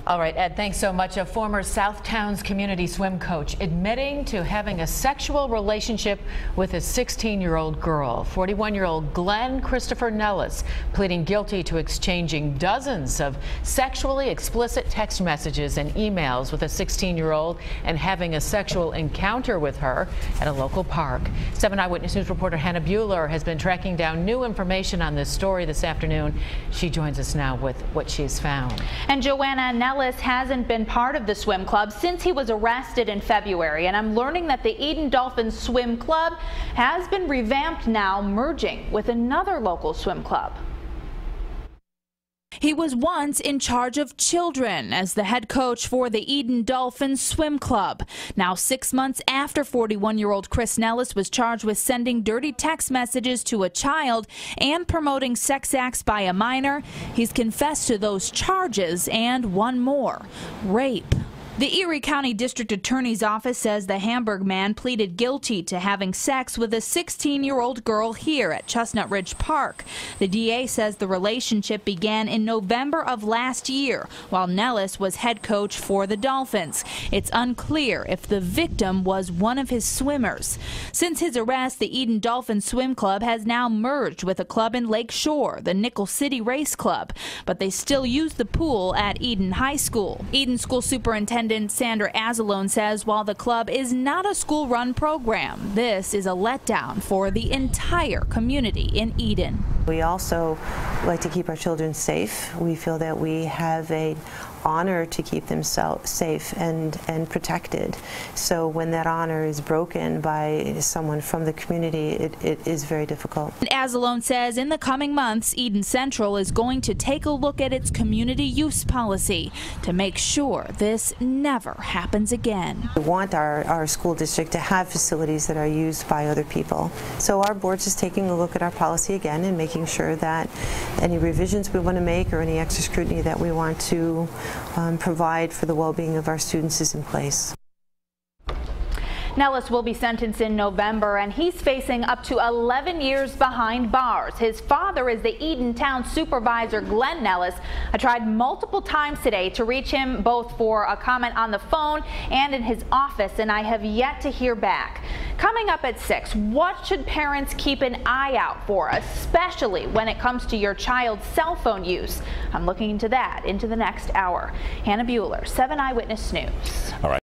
All right, Ed, thanks so much. A former Southtowns community swim coach admitting to having a sexual relationship with a 16-year-old girl. 41-year-old Glenn Christopher Nellis pleading guilty to exchanging dozens of sexually explicit text messages and emails with a 16-year-old and having a sexual encounter with her at a local park. 7 Eyewitness News reporter Hannah Buehler has been tracking down new information on this story this afternoon. She joins us now with what she's found. And Joanna, Nellis hasn't been part of the swim club since he was arrested in February, and I'm learning that the Eden Dolphins Swim Club has been revamped now, merging with another local swim club. He was once in charge of children as the head coach for the Eden Dolphins Swim Club. Now 6 months after 41-year-old Chris Nellis was charged with sending dirty text messages to a child and promoting sex acts by a minor, he's confessed to those charges and one more: rape. The Erie County District Attorney's Office says the Hamburg man pleaded guilty to having sex with a 16-year-old girl here at Chestnut Ridge Park. The DA says the relationship began in November of last year while Nellis was head coach for the Dolphins. It's unclear if the victim was one of his swimmers. Since his arrest, the Eden Dolphins Swim Club has now merged with a club in Lake Shore, the Nickel City Race Club, but they still use the pool at Eden High School. Eden School Superintendent Sandra Azalone says while the club is not a school-run program, this is a letdown for the entire community in Eden. We also like to keep our children safe. We feel that we have an honor to keep them safe and protected. So when that honor is broken by someone from the community, it is very difficult. Azalone says in the coming months, Eden Central is going to take a look at its community use policy to make sure this never happens again. We want our school district to have facilities that are used by other people. So our board's just taking a look at our policy again and making sure that any revisions we want to make or any extra scrutiny that we want to provide for the well-being of our students is in place. Nellis will be sentenced in November, and he's facing up to 11 years behind bars. His father is the Eden Town supervisor, Glenn Nellis. I tried multiple times today to reach him, both for a comment on the phone and in his office, and I have yet to hear back. Coming up at 6, what should parents keep an eye out for, especially when it comes to your child's cell phone use? I'm looking into that into the next hour. Hannah Buehler, 7 Eyewitness News. All right.